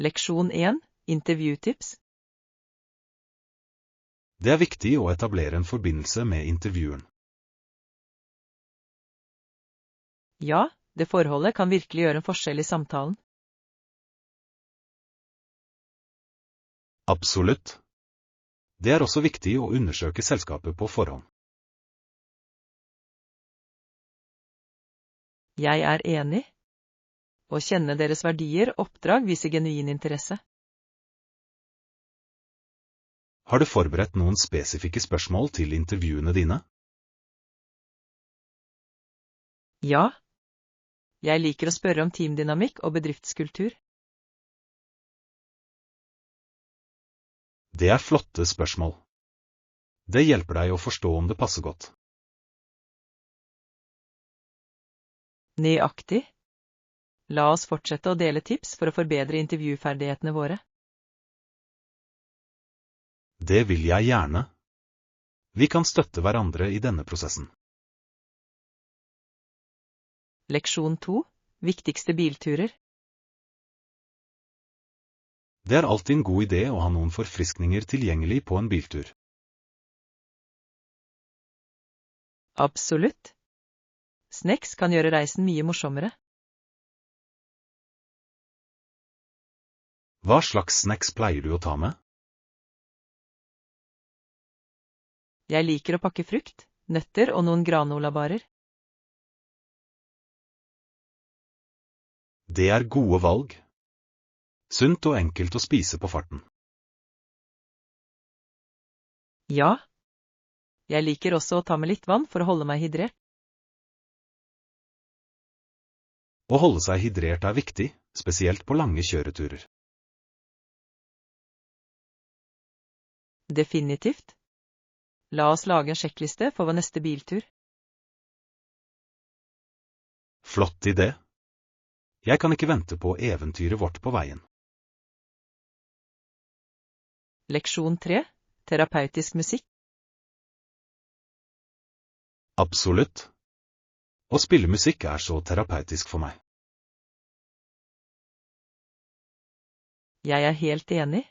Leksjon 1. Intervjutips. Det er viktig å etablere en forbindelse med intervjueren. Ja, det forholdet kan virkelig gjøre en forskjell i samtalen. Absolutt. Det er også viktig å undersøke selskapet på forhånd. Jeg er enig. Å kjenne deres verdier og oppdrag viser genuin interesse. Har du forberedt noen spesifikke spørsmål til intervjuene dine? Ja. Jeg liker å spørre om teamdynamikk og bedriftskultur. Det er flotte spørsmål. Det hjelper deg å forstå om det passer godt. Nøyaktig. La oss fortsette å dele tips for å forbedre intervjuferdighetene våre. Det vil jeg gjerne. Vi kan støtte hverandre i denne prosessen. Leksjon 2. Viktigste bilturer. Det er alltid en god idé å ha noen forfriskninger tilgjengelig på en biltur. Absolutt. Snacks kan gjøre reisen mye morsommere. Hva slags snacks pleier du å ta med? Jeg liker å pakke frukt, nøtter og noen granolabarer. Det er gode valg. Sunt og enkelt å spise på farten. Ja. Jeg liker også å ta med litt vann for å holde meg hydrert. Å holde seg hydrert er viktig, spesielt på lange kjøreturer. Definitivt. La oss lage en sjekkliste for vår neste biltur. Flott idé. Jeg kan ikke vente på eventyret vårt på veien. Leksjon 3. Terapeutisk musikk. Absolutt. Å spille musikk er så terapeutisk for meg. Jeg er helt enig.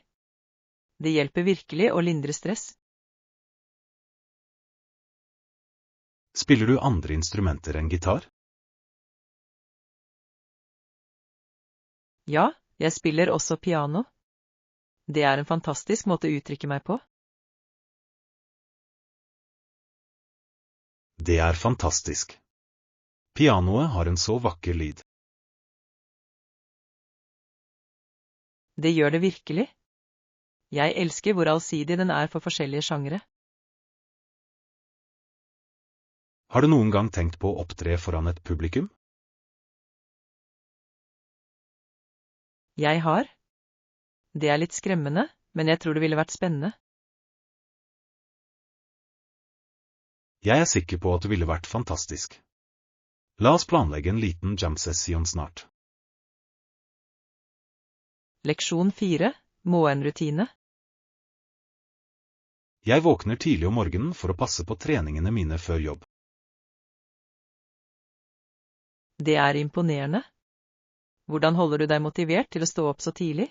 Det hjelper virkelig å lindre stress. Spiller du andre instrumenter enn gitar? Ja, jeg spiller også piano. Det er en fantastisk måte å uttrykke meg på. Det er fantastisk. Pianoet har en så vakker lyd. Det gjør det virkelig. Jeg elsker hvor allsidig den er for forskjellige sjangere. Har du noen gang tenkt på å opptre foran et publikum? Jeg har. Det er litt skremmende, men jeg tror det ville vært spennende. Jeg er sikker på at det ville vært fantastisk. La oss planlegge en liten jam-session snart. Leksjon 4. Morgenrutine. Jeg våkner tidlig om morgenen for å passe på treningene mine før jobb. Det er imponerende. Hvordan holder du deg motivert til å stå opp så tidlig?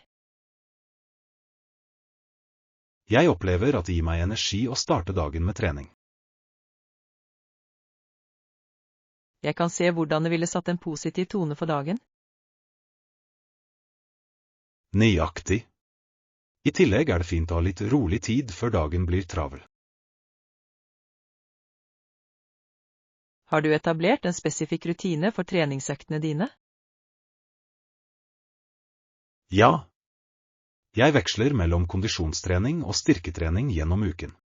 Jeg opplever at det gir meg energi å starte dagen med trening. Jeg kan se hvordan det ville satt en positiv tone for dagen. Nøyaktig. I tillegg er det fint å ha litt rolig tid før dagen blir travel. Har du etablert en spesifikk rutine for treningsøktene dine? Ja. Jeg veksler mellom kondisjonstrening og styrketrening gjennom uken.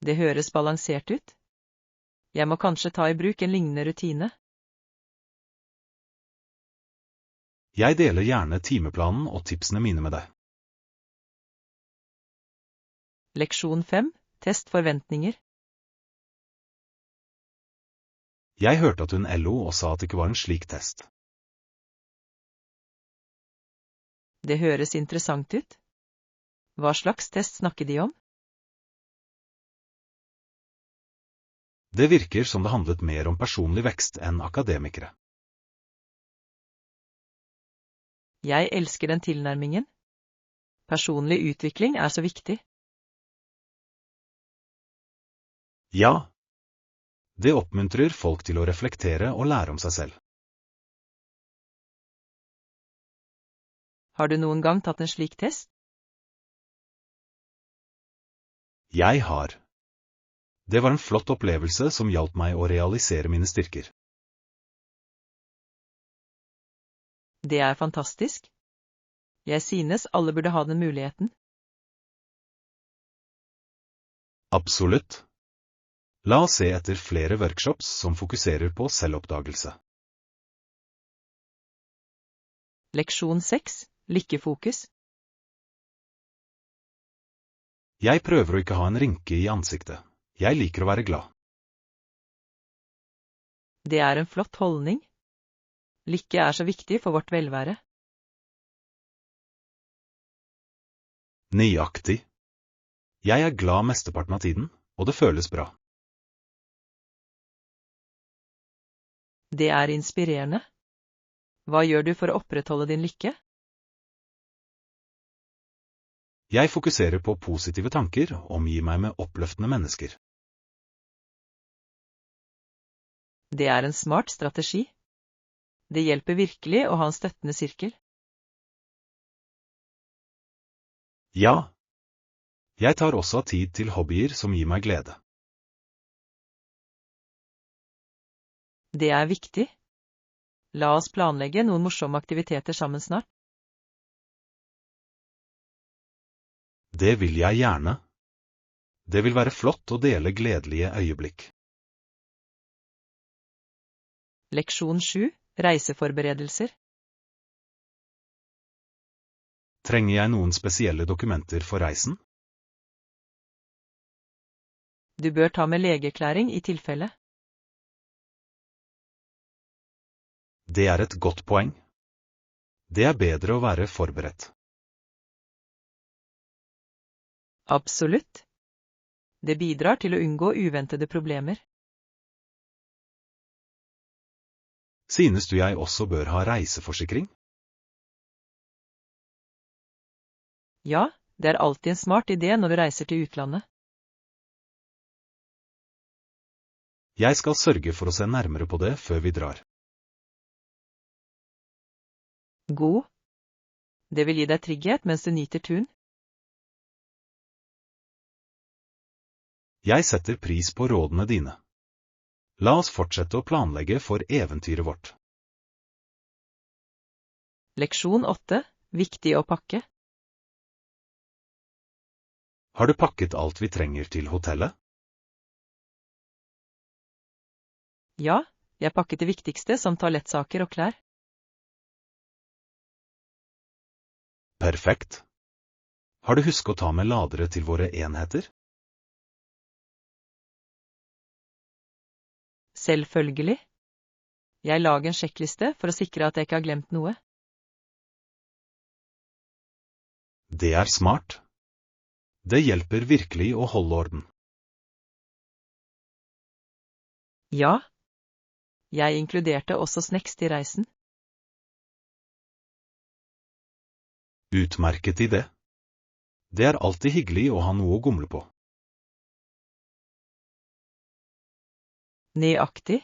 Det høres balansert ut. Jeg må kanskje ta i bruk en lignende rutine. Jeg deler gjerne timeplanen og tipsene mine med deg. Leksjon 5. Test forventninger. Jeg hørte at hun lo og sa at det ikke var en slik test. Det høres interessant ut. Hva slags test snakker de om? Det virker som det handlet mer om personlig vekst enn akademikere. Jeg elsker den tilnærmingen. Personlig utvikling er så viktig. Ja. Det oppmuntrer folk til å reflektere og lære om seg selv. Har du noen gang tatt en slik test? Jeg har. Det var en flott opplevelse som hjalp meg å realisere mine styrker. Det er fantastisk. Jeg synes alle burde ha den muligheten. Absolutt. La oss se etter flere workshops som fokuserer på selvoppdagelse. Leksjon 6. Lykkefokus. Jeg prøver å ikke ha en rynke i ansiktet. Jeg liker å være glad. Det er en flott holdning. Lykke er så viktig for vårt velvære. Nøyaktig. Jeg er glad mesteparten av tiden, og det føles bra. Det er inspirerende. Hva gjør du for å opprettholde din lykke? Jeg fokuserer på positive tanker og omgir meg med oppløftende mennesker. Det er en smart strategi. Det hjelper virkelig å ha en støttende sirkel. Ja. Jeg tar også av tid til hobbyer som gir meg glede. Det er viktig. La oss planlegge noen morsomme aktiviteter sammen snart. Det vil jeg gjerne. Det vil være flott å dele gledelige øyeblikk. Leksjon 7. Reiseforberedelser. Trenger jeg noen spesielle dokumenter for reisen? Du bør ta med legeerklæring i tilfelle. Det er et godt poeng. Det er bedre å være forberedt. Absolutt. Det bidrar til å unngå uventede problemer. Synes du jeg også bør ha reiseforsikring? Ja, det er alltid en smart idé når du reiser til utlandet. Jeg skal sørge for å se nærmere på det før vi drar. God. Det vil gi deg trygghet mens du nyter turen. Jeg setter pris på rådene dine. La oss fortsette å planlegge for eventyret vårt. Leksjon 8. Viktig å pakke. Har du pakket alt vi trenger til hotellet? Ja, jeg pakket det viktigste som toalettsaker og klær. Perfekt. Har du husket å ta med ladere til våre enheter? Selvfølgelig. Jeg lager en sjekkliste for å sikre at jeg ikke har glemt noe. Det er smart. Det hjelper virkelig å holde orden. Ja. Jeg inkluderte også snacks til reisen. Utmerket idé. Det er alltid hyggelig å ha noe å gomle på. Nøyaktig.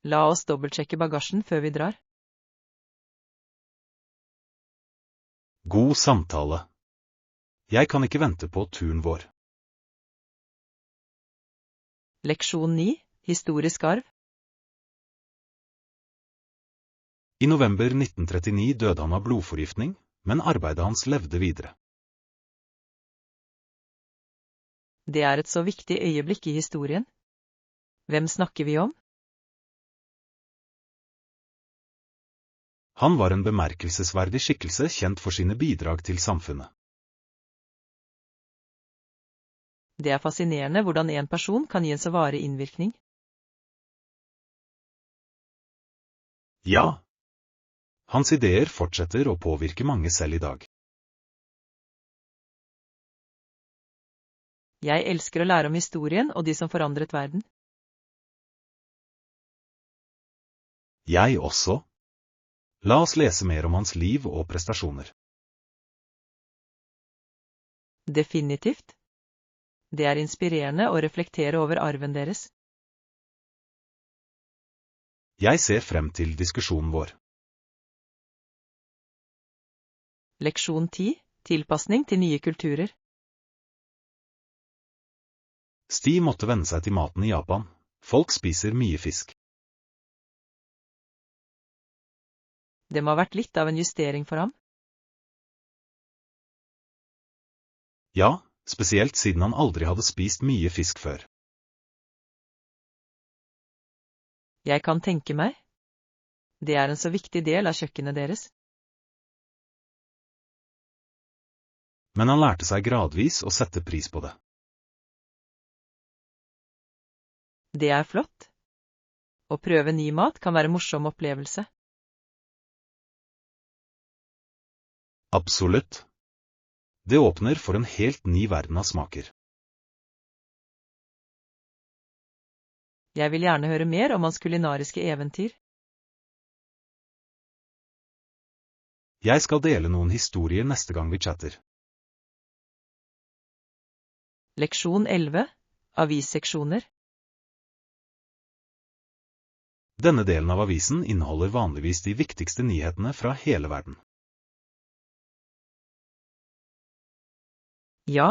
La oss dobbeltsjekke bagasjen før vi drar. God samtale. Jeg kan ikke vente på turen vår. Leksjon 9. Historisk arv. I november 1939 døde han av blodforgiftning, men arbeidet hans levde videre. Det er et så viktig øyeblikk i historien. Hvem snakker vi om? Han var en bemerkelsesverdig skikkelse kjent for sine bidrag til samfunnet. Det er fascinerende hvordan en person kan gi en så varig innvirkning. Ja. Hans ideer fortsetter å påvirke mange selv i dag. Jeg elsker å lære om historien og de som forandret verden. Jeg også. La oss lese mer om hans liv og prestasjoner. Definitivt. Det er inspirerende å reflektere over arven deres. Jeg ser frem til diskusjonen vår. Leksjon 10. Tilpasning til nye kulturer. Steve måtte venne seg til maten i Japan. Folk spiser mye fisk. Det må ha vært litt av en justering for ham. Ja, spesielt siden han aldri hadde spist mye fisk før. Jeg kan tenke meg. Det er en så viktig del av kjøkkenet deres. Men han lærte seg gradvis å sette pris på det. Det er flott. Å prøve ny mat kan være en morsom opplevelse. Absolutt. Det åpner for en helt ny verden av smaker. Jeg vil gjerne høre mer om hans kulinariske eventyr. Jeg skal dele noen historier neste gang vi chatter. Leksjon 11. Avisseksjoner. Denne delen av avisen inneholder vanligvis de viktigste nyhetene fra hele verden. Ja,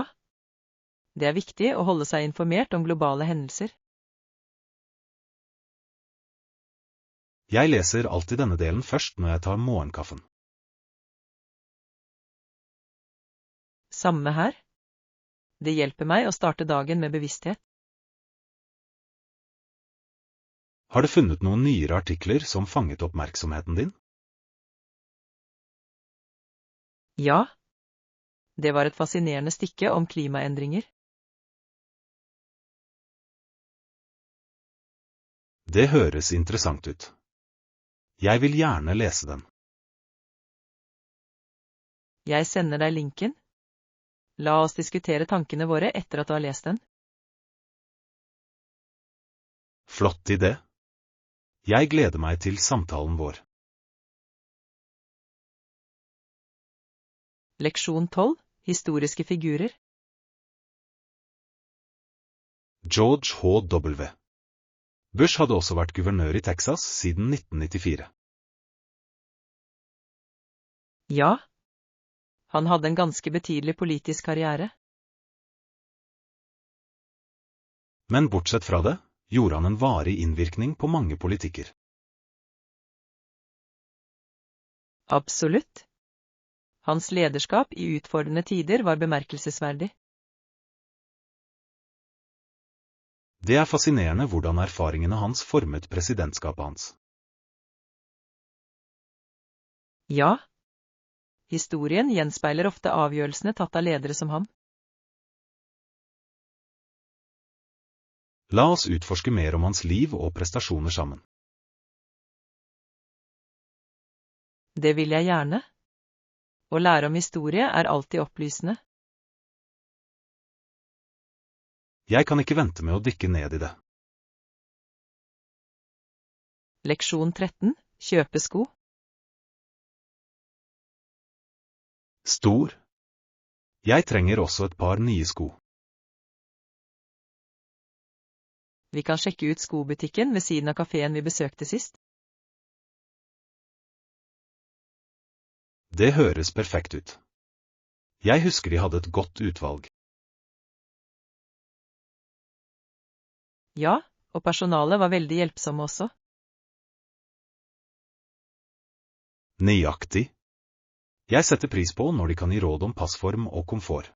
det er viktig å holde seg informert om globale hendelser. Jeg leser alltid denne delen først når jeg tar morgenkaffen. Samme her. Det hjelper meg å starte dagen med bevissthet. Har du funnet noen nyere artikler som fanget oppmerksomheten din? Ja. Det var et fascinerende stykke om klimaendringer. Det høres interessant ut. Jeg vil gjerne lese den. Jeg sender deg linken. La oss diskutere tankene våre etter at du har lest den. Flott idé. Jeg gleder meg til samtalen vår. Leksjon 12. Historiske figurer. George H.W. Bush hadde også vært guvernør i Texas siden 1994. Ja. Han hadde en ganske betydelig politisk karriere. Men bortsett fra det, gjorde han en varig innvirkning på mange politikker. Absolutt. Hans lederskap i utfordrende tider var bemerkelsesverdig. Det er fascinerende hvordan erfaringene hans formet presidentskapet hans. Ja. Historien gjenspeiler ofte avgjørelsene tatt av ledere som ham. La oss utforske mer om hans liv og prestasjoner sammen. Det vil jeg gjerne. Å lære om historie er alltid opplysende. Jeg kan ikke vente med å dykke ned i det. Leksjon 13. Kjøpesko. Stor. Jeg trenger også et par nye sko. Vi kan sjekke ut skobutikken ved siden av kafeen vi besøkte sist. Det høres perfekt ut. Jeg husker de hadde et godt utvalg. Ja, og personalet var veldig hjelpsomme også. Nøyaktig. Jeg setter pris på når de kan gi råd om passform og komfort.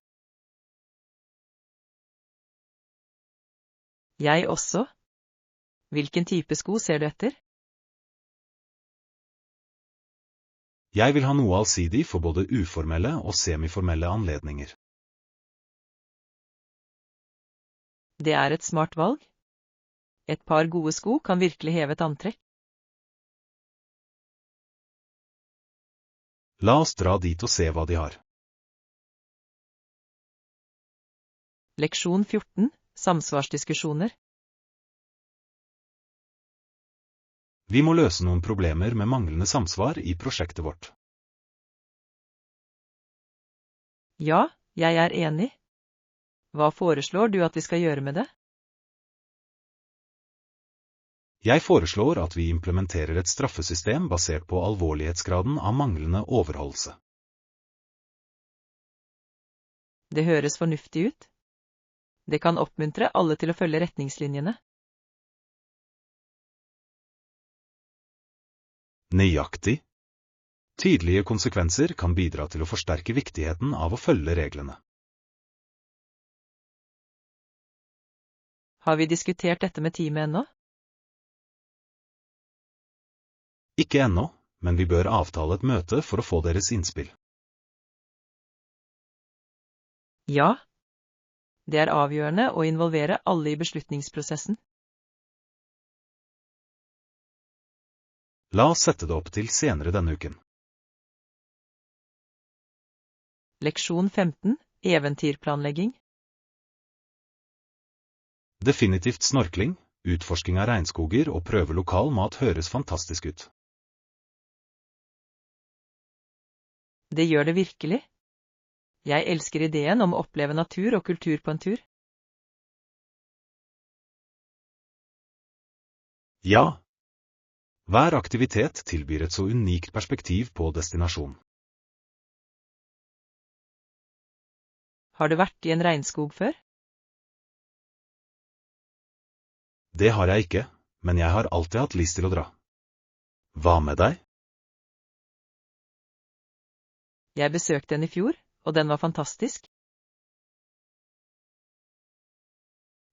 Jeg også. Hvilken type sko ser du etter? Jeg vil ha noe allsidig for både uformelle og semiformelle anledninger. Det er et smart valg. Et par gode sko kan virkelig heve et antrekk. La oss dra dit og se hva de har. Leksjon 14. Samsvarsdiskusjoner. Vi må løse noen problemer med manglende samsvar i prosjektet vårt. Ja, jeg er enig. Hva foreslår du at vi skal gjøre med det? Jeg foreslår at vi implementerer et straffesystem basert på alvorlighetsgraden av manglende overholdelse. Det høres fornuftig ut. Det kan oppmuntre alle til å følge retningslinjene. Nøyaktig. Tydelige konsekvenser kan bidra til å forsterke viktigheten av å følge reglene. Har vi diskutert dette med teamet ennå? Ikke ennå, men vi bør avtale et møte for å få deres innspill. Ja. Det er avgjørende å involvere alle i beslutningsprosessen. La oss sette det opp til senere denne uken. Leksjon 15. Eventyrplanlegging. Definitivt snorkling, utforsking av regnskoger og prøve lokal mat høres fantastisk ut. Det gjør det virkelig. Jeg elsker ideen om å oppleve natur og kultur på en tur. Ja. Hver aktivitet tilbyr et så unikt perspektiv på destinasjonen. Har du vært i en regnskog før? Det har jeg ikke, men jeg har alltid hatt lyst til å dra. Hva med deg? Jeg besøkte den i fjor, og den var fantastisk.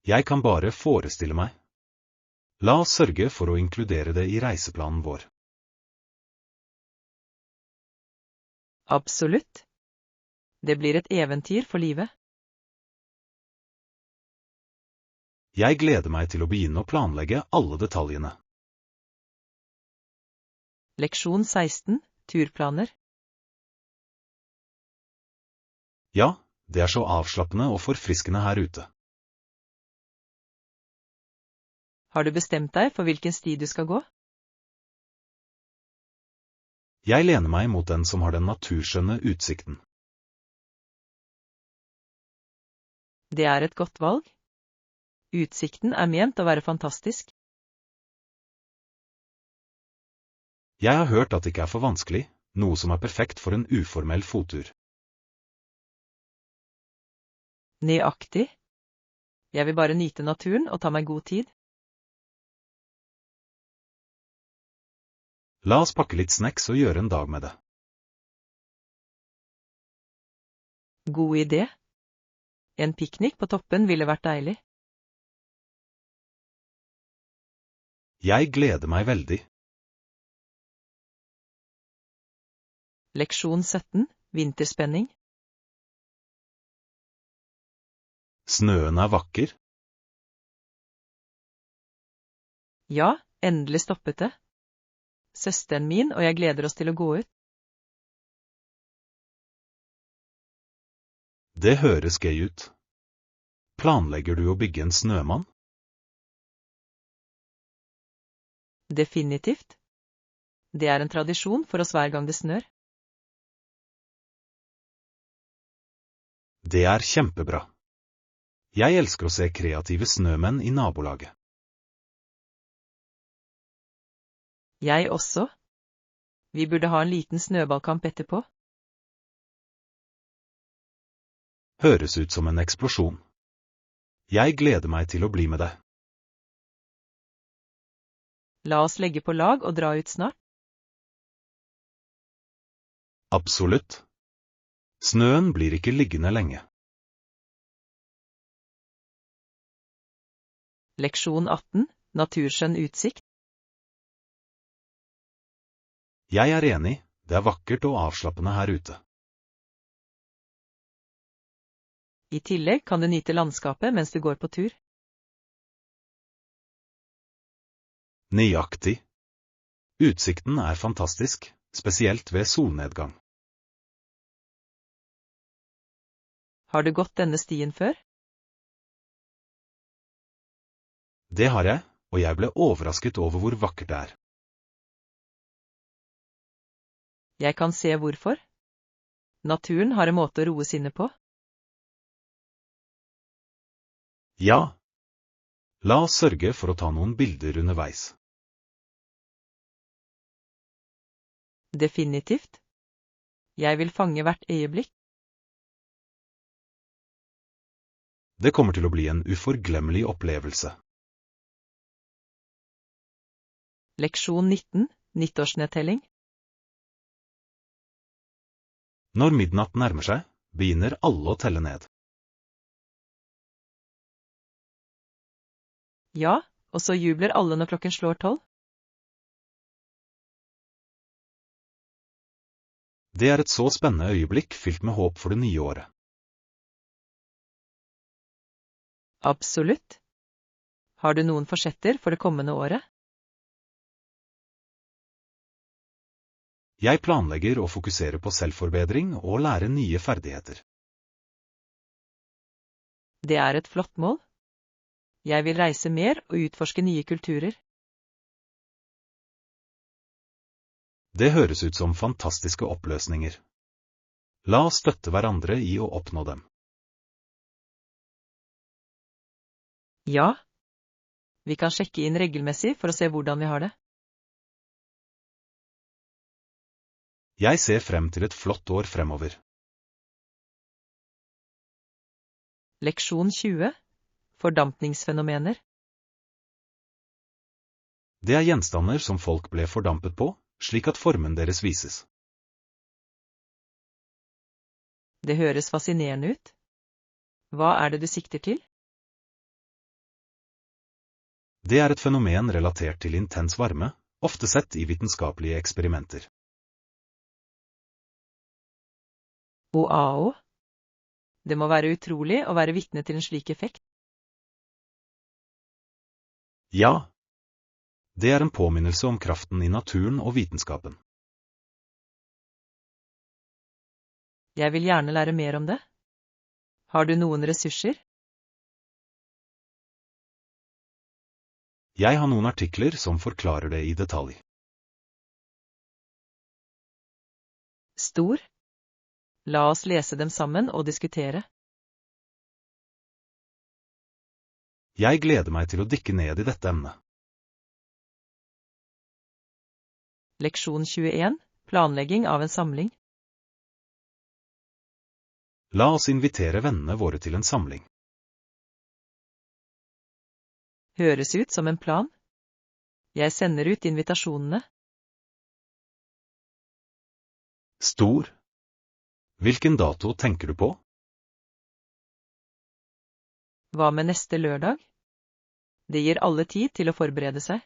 Jeg kan bare forestille meg. La oss sørge for å inkludere det i reiseplanen vår. Absolutt. Det blir et eventyr for livet. Jeg gleder meg til å begynne å planlegge alle detaljene. Leksjon 16. Turplaner. Ja, det er så avslappende og forfriskende her ute. Har du bestemt deg for hvilken sti du skal gå? Jeg lener meg mot den som har den naturskjønne utsikten. Det er et godt valg. Utsikten er ment å være fantastisk. Jeg har hørt at det ikke er for vanskelig, noe som er perfekt for en uformell fottur. Nøyaktig. Jeg vil bare nyte naturen og ta meg god tid. La oss pakke litt snacks og gjøre en dag med det. God idé. En piknik på toppen ville vært deilig. Jeg gleder meg veldig. Leksjon 17. Vinterspenning. Snøen er vakker. Ja, endelig stoppet det. Søsteren min og jeg gleder oss til å gå ut. Det høres gøy ut. Planlegger du å bygge en snømann? Definitivt. Det er en tradisjon for oss hver gang det snør. Det er kjempebra. Jeg elsker å se kreative snømenn i nabolaget. Jeg også. Vi burde ha en liten snøballkamp etterpå. Høres ut som en eksplosjon. Jeg gleder meg til å bli med deg. La oss legge på lag og dra ut snart. Absolutt. Snøen blir ikke liggende lenge. Leksjon 18. Naturskjønn utsikt. Jeg er enig, det er vakkert og avslappende her ute. I tillegg kan du nyte landskapet mens du går på tur. Nøyaktig. Utsikten er fantastisk, spesielt ved solnedgang. Har du gått denne stien før? Det har jeg, og jeg ble overrasket over hvor vakkert det er. Jeg kan se hvorfor. Naturen har en måte å roe sinnet på. Ja. La oss sørge for å ta noen bilder underveis. Definitivt. Jeg vil fange hvert øyeblikk. Det kommer til å bli en uforglemmelig opplevelse. Leksjon 19, nyttårsnedtelling. Når midnatt nærmer seg, begynner alle å telle ned. Ja, og så jubler alle når klokken slår 12. Det er et så spennende øyeblikk fylt med håp for det nye året. Absolutt. Har du noen forsetter for det kommende året? Jeg planlegger å fokusere på selvforbedring og lære nye ferdigheter. Det er et flott mål. Jeg vil reise mer og utforske nye kulturer. Det høres ut som fantastiske oppløsninger. La oss støtte hverandre i å oppnå dem. Ja. Vi kan sjekke inn regelmessig for å se hvordan vi har det. Jeg ser frem til et flott år fremover. Leksjon 20. Fordampningsfenomener. Det er gjenstander som folk ble fordampet på, slik at formen deres vises. Det høres fascinerende ut. Hva er det du sikter til? Det er et fenomen relatert til intens varme, ofte sett i vitenskapelige eksperimenter. Wow! Det må være utrolig å være vitne til en slik effekt. Ja. Det er en påminnelse om kraften i naturen og vitenskapen. Jeg vil gjerne lære mer om det. Har du noen ressurser? Jeg har noen artikler som forklarer det i detalj. Stor. La oss lese dem sammen og diskutere. Jeg gleder meg til å dykke ned i dette emnet. Leksjon 21. Planlegging av en samling. La oss invitere vennene våre til en samling. Høres ut som en plan. Jeg sender ut invitasjonene. Stor. Hvilken dato tenker du på? Hva med neste lørdag? Det gir alle tid til å forberede seg.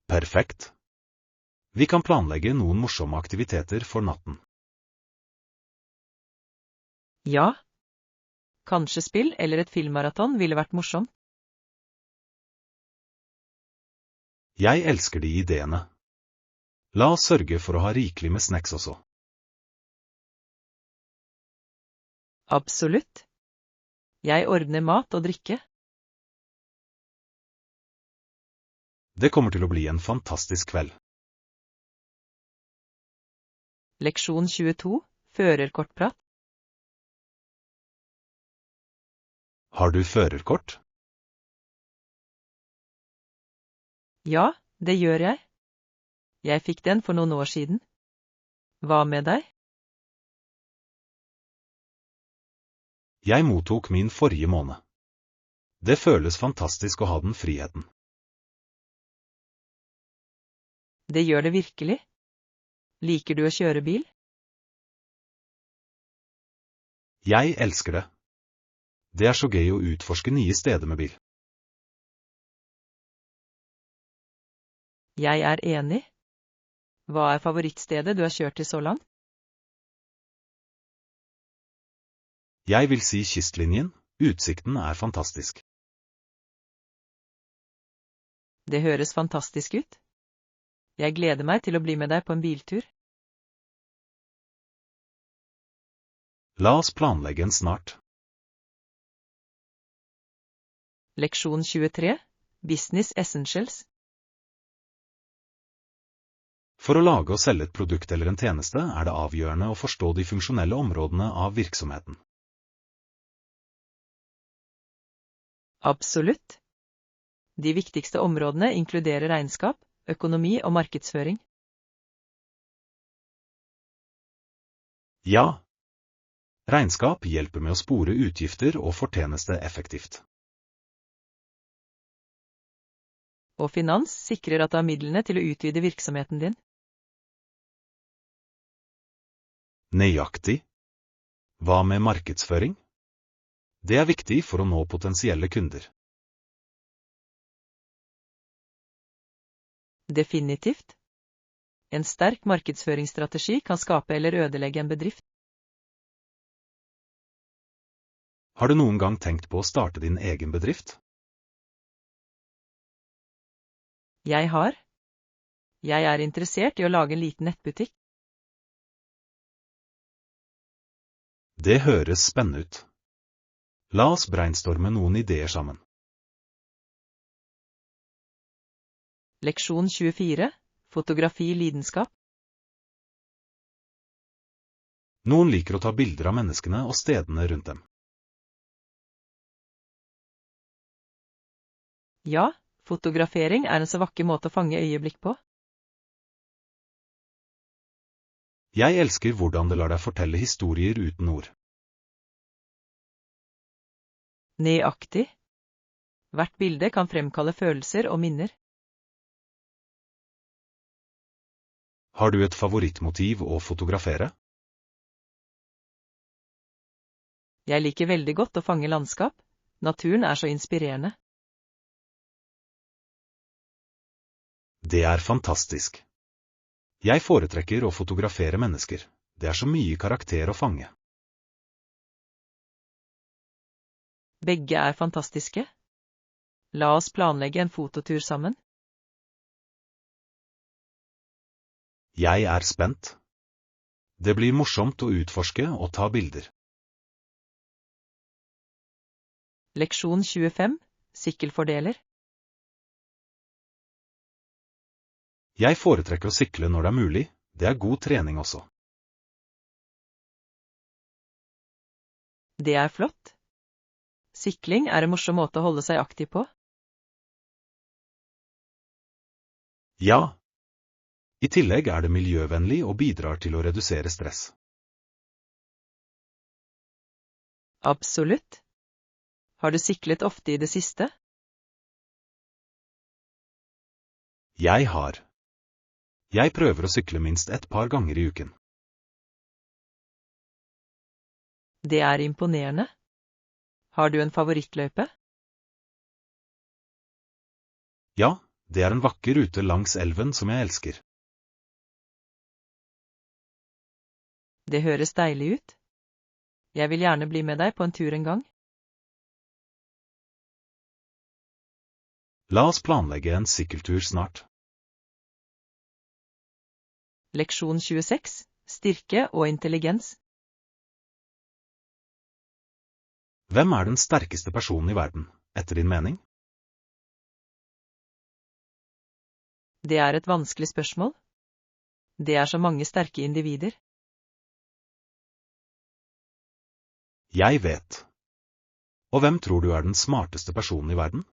Perfekt. Vi kan planlegge noen morsomme aktiviteter for natten. Ja. Kanskje spill eller et filmmaraton ville vært morsomt. Jeg elsker de ideene. La oss sørge for å ha rikelig med snacks også. Absolutt. Jeg ordner mat og drikke. Det kommer til å bli en fantastisk kveld. Leksjon 22. Førerkortprat. Har du førerkort? Ja, det gjør jeg. Jeg fikk den for noen år siden. Hva med deg? Jeg mottok min forrige måned. Det føles fantastisk å ha den friheten. Det gjør det virkelig. Liker du å kjøre bil? Jeg elsker det. Det er så gøy å utforske nye steder med bil. Jeg er enig. Hva er favorittstedet du har kjørt til så langt? Jeg vil si kystlinjen. Utsikten er fantastisk. Det høres fantastisk ut. Jeg gleder meg til å bli med deg på en biltur. La oss planlegge en snart. Leksjon 23. Business Essentials. For å lage og selge et produkt eller en tjeneste det avgjørende å forstå de funksjonelle områdene av virksomheten. Absolutt. De viktigste områdene inkluderer regnskap, økonomi og markedsføring. Ja. Regnskap hjelper med å spore utgifter og fortjeneste effektivt. Og finans sikrer at du har midlene til å utvide virksomheten din. Nøyaktig. Hva med markedsføring? Det viktig for å nå potensielle kunder. Definitivt. En sterk markedsføringsstrategi kan skape eller ødelegge en bedrift. Har du noen gang tenkt på å starte din egen bedrift? Jeg har. Jeg interessert i å lage en liten nettbutikk. Det høres spennende ut. La oss brainstorme noen ideer sammen. Leksjon 24. Fotografi lidenskap. Noen liker å ta bilder av menneskene og stedene rundt dem. Ja, fotografering en så vakker måte å fange øyeblikk på. Jeg elsker hvordan det lar deg fortelle historier uten ord. Nøyaktig. Hvert bilde kan fremkalle følelser og minner. Har du et favorittmotiv å fotografere? Jeg liker veldig godt å fange landskap. Naturen så inspirerende. Det fantastisk. Jeg foretrekker å fotografere mennesker. Det så mye karakter å fange. Begge fantastiske. La oss planlegge en fototur sammen. Jeg spent. Det blir morsomt å utforske og ta bilder. Leksjon 25. Sykkelfordeler. Jeg foretrekker å sykle når det mulig. Det god trening også. Det flott. Sykling en morsom måte å holde seg aktiv på. Ja. I tillegg det miljøvennlig og bidrar til å redusere stress. Absolutt. Har du syklet ofte i det siste? Jeg har. Jeg prøver å sykle minst et par ganger i uken. Det imponerende. Har du en favorittløype? Ja, det en vakker rute langs elven som jeg elsker. Det høres deilig ut. Jeg vil gjerne bli med deg på en tur en gang. La oss planlegge en sykkeltur snart. Leksjon 26. Styrke og intelligens. Hvem den sterkeste personen i verden, etter din mening? Det et vanskelig spørsmål. Det så mange sterke individer. Jeg vet. Og hvem tror du den smarteste personen i verden?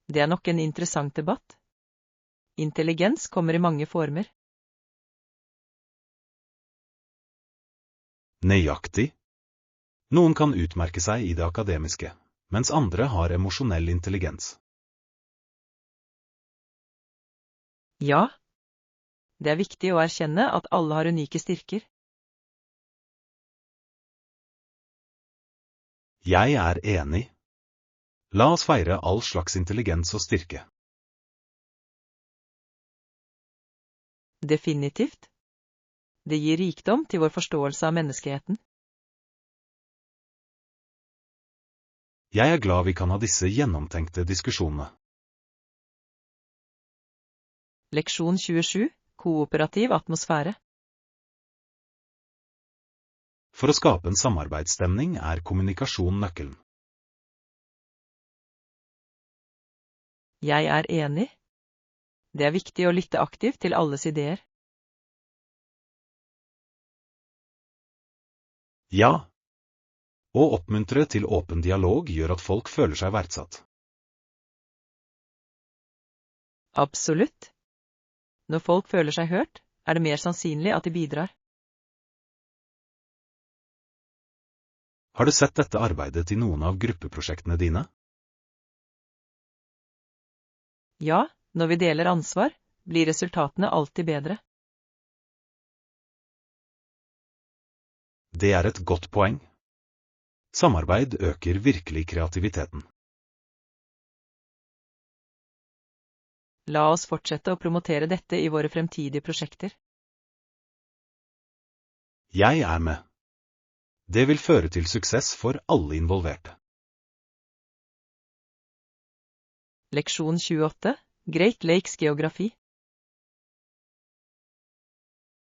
Det nok en interessant debatt. Intelligens kommer i mange former. Nøyaktig. Noen kan utmerke seg i det akademiske, mens andre har emosjonell intelligens. Ja. Det viktig å erkjenne at alle har unike styrker. Jeg enig. La oss feire all slags intelligens og styrke. Definitivt. Det gir rikdom til vår forståelse av menneskeheten. Jeg glad vi kan ha disse gjennomtenkte diskusjonene. Leksjon 27. Kooperativ atmosfære. For å skape en samarbeidsstemning kommunikasjon nøkkelen. Jeg enig. Det er viktig å lytte aktivt til alles ideer. Ja. Å oppmuntre til åpen dialog gjør at folk føler seg verdsatt. Absolutt. Når folk føler seg hørt, er det mer sannsynlig at de bidrar. Har du sett dette arbeidet i noen av gruppeprosjektene dine? Ja, når vi deler ansvar, blir resultatene alltid bedre. Det er et godt poeng. Samarbeid øker virkelig kreativiteten. La oss fortsette å promotere dette i våre fremtidige prosjekter. Jeg er med. Det vil føre til suksess for alle involverte. Leksjon 28. Great Lakes geografi.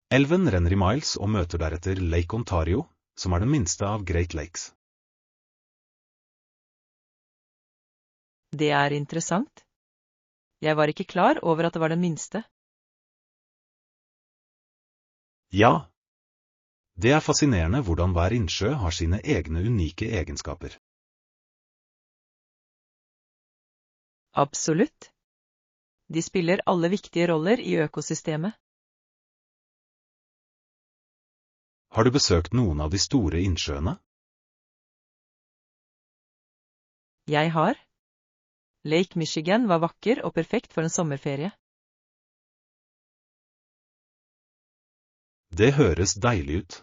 Elven renner i miles og møter deretter Lake Ontario, som er den minste av Great Lakes. Det er interessant. Jeg var ikke klar over at det var den minste. Ja. Det er fascinerende hvordan hver innsjø har sine egne unike egenskaper. Absolutt. De spiller alle viktige roller i økosystemet. Har du besøkt noen av de store innsjøene? Jeg har. Lake Michigan var vakker og perfekt for en sommerferie. Det høres deilig ut.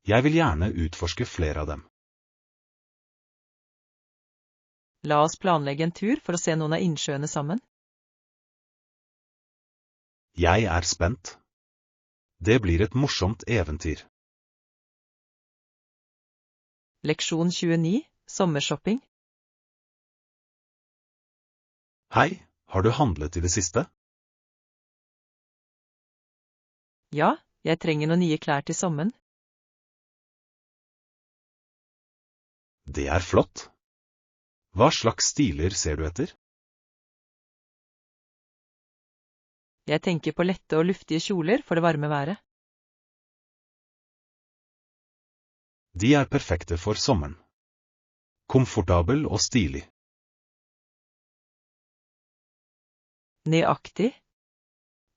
Jeg vil gjerne utforske flere av dem. La oss planlegge en tur for å se noen av innsjøene sammen. Jeg er spent. Det blir et morsomt eventyr. Leksjon 29. Sommershopping. Hei, har du handlet i det siste? Ja, jeg trenger noen nye klær til sommeren. Det er flott. Hva slags stiler ser du etter? Jeg tenker på lette og luftige kjoler for det varme været. De er perfekte for sommeren. Komfortabel og stilig. Nøyaktig.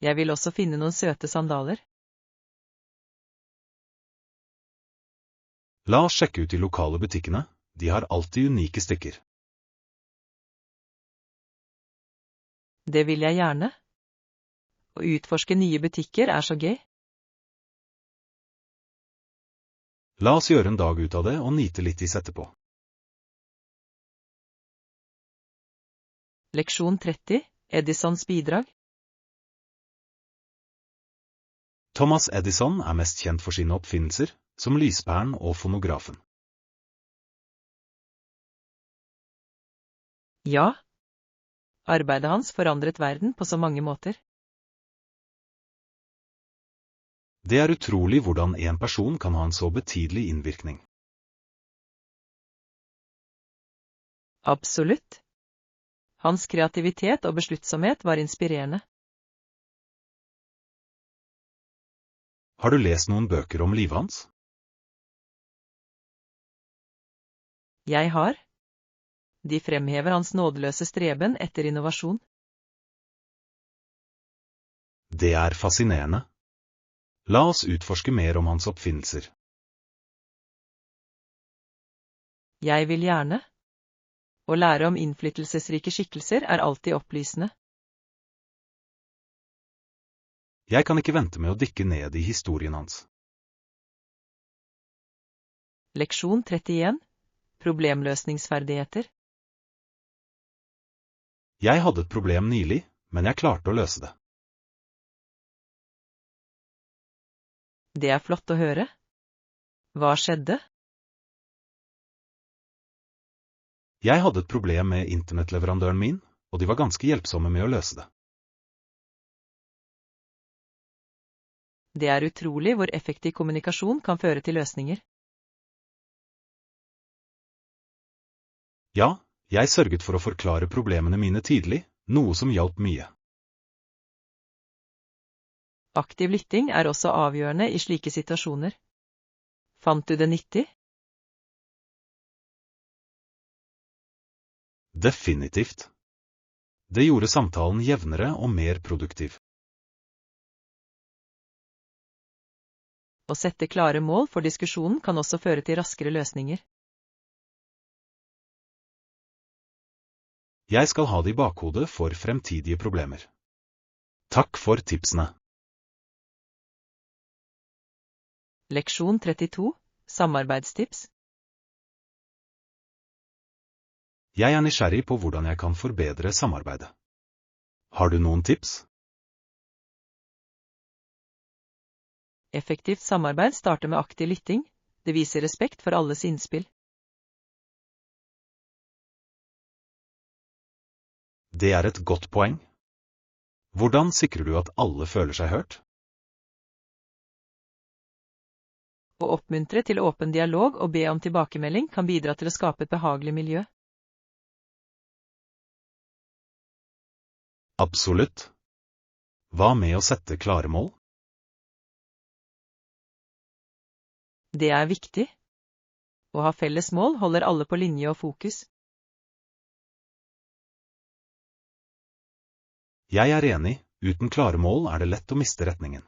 Jeg vil også finne noen søte sandaler. La oss sjekke ut de lokale butikkene. De har alltid unike stykker. Det vil jeg gjerne. Å utforske nye butikker er så gøy. La oss gjøre en dag ut av det og nyte litt is etterpå. Leksjon 30. Edisons bidrag. Thomas Edison er mest kjent for sine oppfinnelser, som lyspæren og fonografen. Ja. Arbeidet hans forandret verden på så mange måter. Det er utrolig hvordan en person kan ha en så betydelig innvirkning. Absolutt. Hans kreativitet og besluttsomhet var inspirerende. Har du lest noen bøker om livet hans? Jeg har. De fremhever hans nådeløse streben etter innovasjon. Det er fascinerende. La oss utforske mer om hans oppfinnelser. Jeg vil gjerne. Å lære om innflytelsesrike skikkelser er alltid opplysende. Jeg kan ikke vente med å dykke ned i historien hans. Leksjon 31. Problemløsningsferdigheter. Jeg hadde et problem nylig, men jeg klarte å løse det. Det er flott å høre. Hva skjedde? Jeg hadde et problem med internettleverandøren min, og de var ganske hjelpsomme med å løse det. Det er utrolig hvor effektiv kommunikasjon kan føre til løsninger. Ja, jeg sørget for å forklare problemene mine tydelig, noe som hjalp mye. Aktiv lytting er også avgjørende i slike situasjoner. Fant du det nyttig? Definitivt. Det gjorde samtalen jevnere og mer produktiv. Å sette klare mål for diskusjonen kan også føre til raskere løsninger. Jeg skal ha det i bakhodet for fremtidige problemer. Takk for tipsene. Leksjon 32. Samarbeidstips. Jeg er nysgjerrig på hvordan jeg kan forbedre samarbeidet. Har du noen tips? Effektivt samarbeid starter med aktiv lytting. Det viser respekt for alles innspill. Det er et godt poeng. Hvordan sikrer du at alle føler seg hørt? Å oppmuntre til åpen dialog og be om tilbakemelding kan bidra til å skape et behagelig miljø. Absolutt. Hva med å sette klare mål? Det er viktig. Å ha felles mål holder alle på linje og fokus. Jeg er enig, uten klare mål er det lett å miste retningen.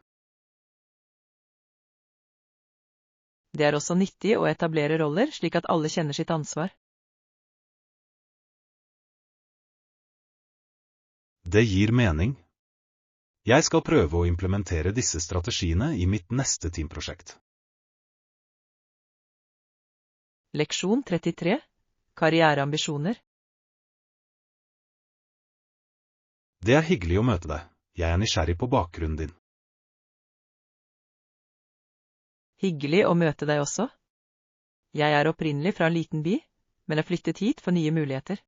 Det er også nyttig å etablere roller slik at alle kjenner sitt ansvar. Det gir mening. Jeg skal prøve å implementere disse strategiene i mitt neste teamprosjekt. Leksjon 33. Karriereambisjoner. Det er hyggelig å møte deg. Jeg er nysgjerrig på bakgrunnen din. Hyggelig å møte deg også. Jeg er opprinnelig fra en liten by, men er flyttet hit for nye muligheter.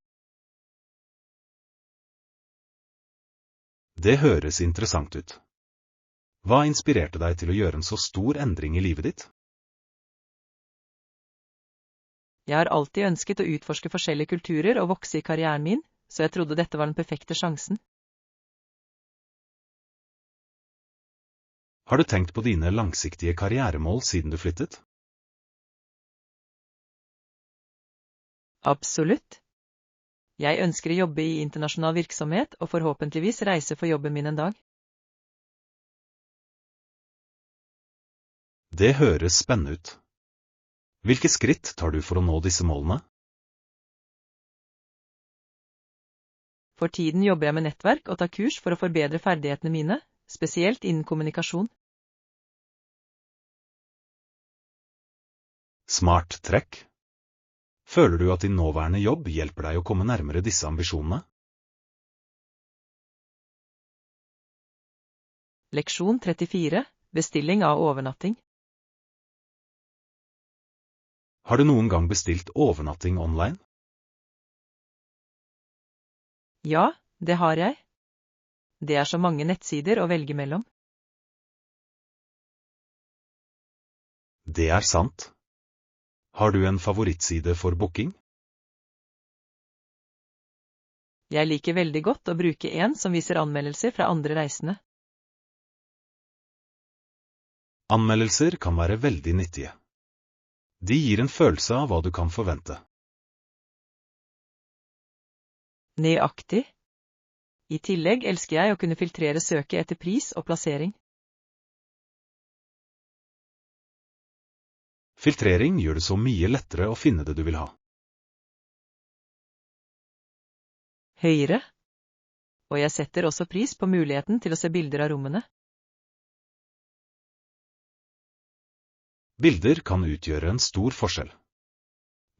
Det høres interessant ut. Hva inspirerte deg til å gjøre en så stor endring i livet ditt? Jeg har alltid ønsket å utforske forskjellige kulturer og vokse i karrieren min, så jeg trodde dette var den perfekte sjansen. Har du tenkt på dine langsiktige karrieremål siden du flyttet? Absolutt. Jeg ønsker å jobbe i internasjonal virksomhet og forhåpentligvis reise for jobben min en dag. Det høres spennende ut. Hvilke skritt tar du for å nå disse målene? For tiden jobber jeg med nettverk og tar kurs for å forbedre ferdighetene mine, spesielt innen kommunikasjon. Smart trekk. Føler du at din nåværende jobb hjelper deg å komme nærmere disse ambisjonene? Leksjon 34. Bestilling av overnatting. Har du noen gang bestilt overnatting online? Ja, det har jeg. Det er så mange nettsider å velge mellom. Det er sant. Har du en favorittside for booking? Jeg liker veldig godt å bruke en som viser anmeldelser fra andre reisende. Anmeldelser kan være veldig nyttige. De gir en følelse av hva du kan forvente. Nøyaktig. I tillegg elsker jeg å kunne filtrere søket etter pris og plassering. Filtrering gjør det så mye lettere å finne det du vil ha. Høyere. Og jeg setter også pris på muligheten til å se bilder av rommene. Bilder kan utgjøre en stor forskjell.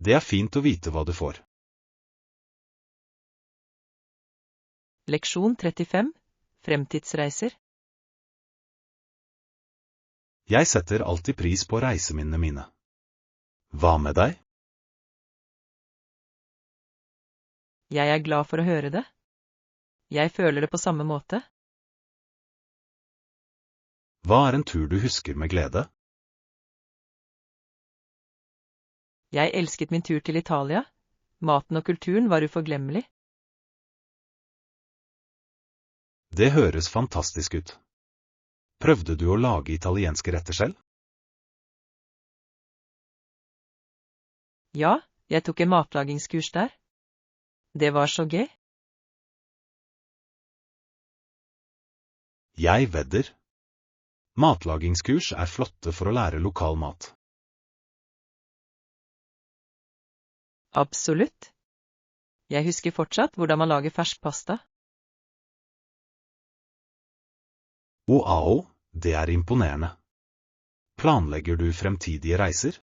Det er fint å vite hva du får. Leksjon 35. Fremtidsreiser. Jeg setter alltid pris på reiseminnene mine. Hva med deg? Jeg er glad for å høre det. Jeg føler det på samme måte. Hva er en tur du husker med glede? Jeg elsket min tur til Italia. Maten og kulturen var uforglemmelig. Det høres fantastisk ut. Prøvde du å lage italienske retter selv? Ja, jeg tok en matlagingskurs der. Det var så gøy. Jeg vedder. Matlagingskurs er flotte for å lære lokal mat. Absolutt. Jeg husker fortsatt hvordan man lager fersk pasta. Wow, det er imponerende. Planlegger du fremtidige reiser?